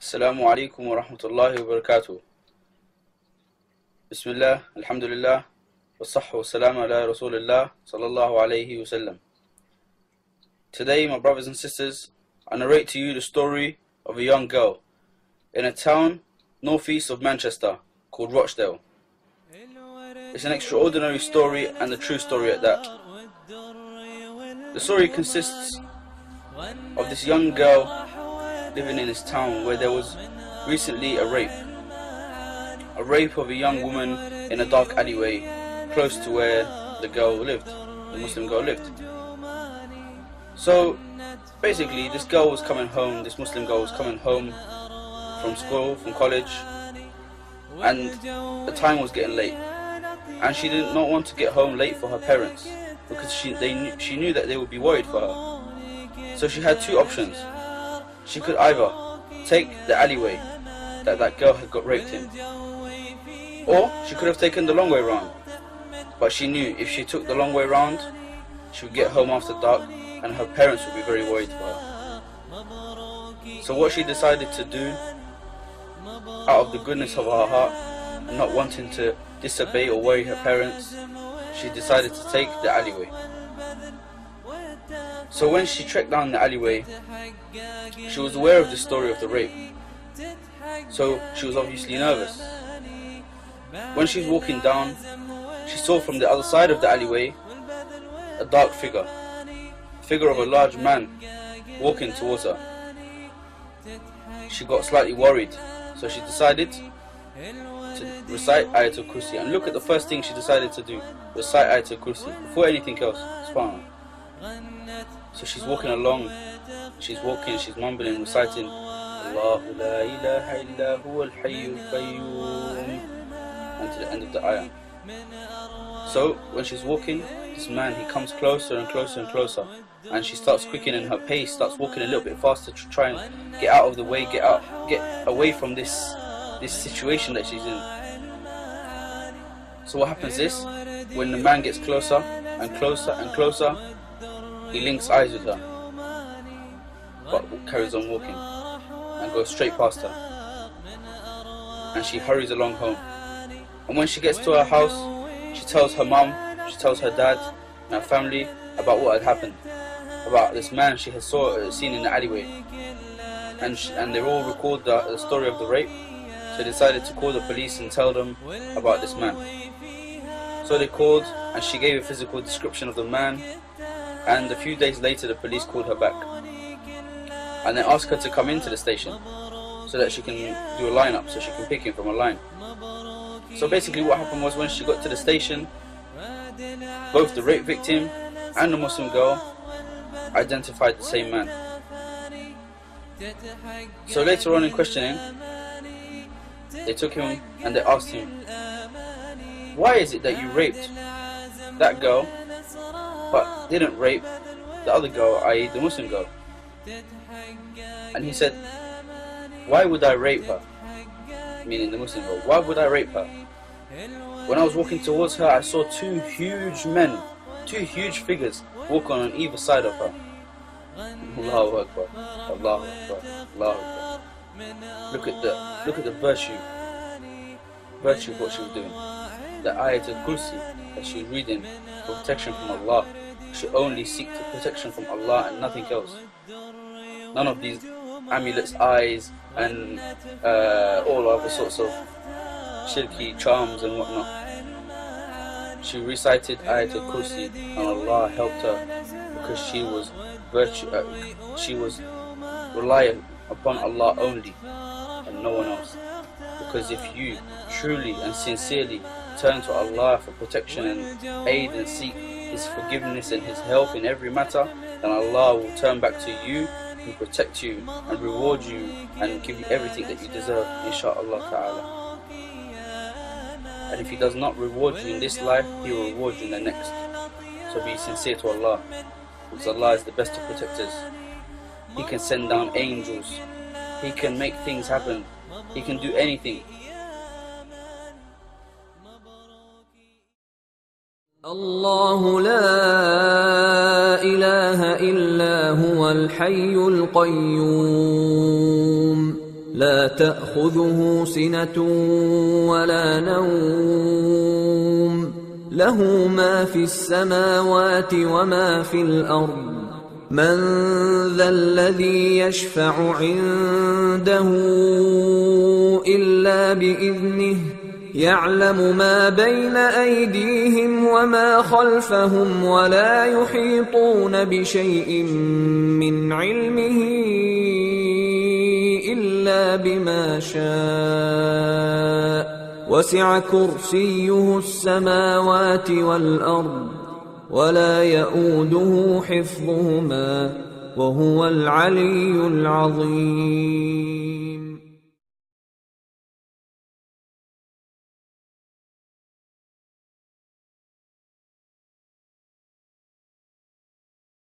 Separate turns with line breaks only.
Assalamu alaikum wa rahmatullahi wa barakatuh. Bismillah, alhamdulillah, wa sahwa wa salam ala rasulillah, sallallahu alayhi wa sallam. Today, my brothers and sisters, I narrate to you the story of a young girl in a town northeast of Manchester called Rochdale. It's an extraordinary story and a true story at that. The story consists of this young girl living in this town where there was recently a rape of a young woman in a dark alleyway close to where the Muslim girl lived. So basically this Muslim girl was coming home from school, from college, and the time was getting late, and she did not want to get home late for her parents because she knew that they would be worried for her. So she had two options. She could either take the alleyway that girl had got raped in, or she could have taken the long way round. But she knew if she took the long way round, she would get home after dark and her parents would be very worried for her. So what she decided to do, out of the goodness of her heart and not wanting to disobey or worry her parents, she decided to take the alleyway. So when she trekked down the alleyway, she was aware of the story of the rape. So she was obviously nervous. When she was walking down, she saw from the other side of the alleyway a dark figure of a large man walking towards her. She got slightly worried, so she decided to recite Ayat al-kursi. And look at the first thing she decided to do, recite Ayat al-kursi before anything else. SubhanAllah. So she's walking along, she's mumbling, reciting Allahu la ilaha illa huwa al-hayyul qayyum until the end of the ayah. So when she's walking, this man, he comes closer and closer and closer, and she starts quickening her pace, starts walking a little bit faster to try and get out of the way, get away from this situation that she's in. So what happens is, when the man gets closer and closer and closer, he links eyes with her, but carries on walking and goes straight past her, and she hurries along home. And when she gets to her house, she tells her mum, she tells her dad and her family about what had happened, about this man she had seen in the alleyway, and they all recalled the story of the rape. So they decided to call the police and tell them about this man. So they called, and she gave a physical description of the man. And a few days later, the police called her back, and they asked her to come into the station so that she can do a lineup, so she can pick him from a line. So basically what happened was, when she got to the station, both the rape victim and the Muslim girl identified the same man. So later on in questioning, they took him and they asked him, why is it that you raped that girl but didn't rape the other girl, i.e. the Muslim girl? And he said, why would I rape her? Meaning the Muslim girl. Why would I rape her? When I was walking towards her, I saw two huge men, two huge figures walking on either side of her. Allahu Akbar, Allahu Akbar, Allahu Akbar. Look at the virtue of what she was doing. The Ayat al-kursi that she was reading for protection from Allah. She only seek protection from Allah and nothing else. None of these amulets, eyes, and all other sorts of shirky charms and whatnot. She recited Ayat al-kursi and Allah helped her, because she was reliant upon Allah only and no one else. Because if you truly and sincerely turn to Allah for protection and aid and seek His forgiveness and His help in every matter, then Allah will turn back to you and protect you and reward you and give you everything that you deserve, insha'Allah ta'ala. And if He does not reward you in this life, He will reward you in the next. So be sincere to Allah, because Allah is the best of protectors. He can send down angels, He can make things happen, He can do anything.
الله لا إله إلا هو الحي القيوم لا تأخذه سنة ولا نوم له ما في السماوات وما في الأرض من ذا الذي يشفع عنده إلا بإذنه يعلم ما بين أيديهم وما خلفهم ولا يحيطون بشيء من علمه إلا بما شاء وسع كرسيه السماوات والأرض ولا يئوده حفظهما وهو العلي العظيم.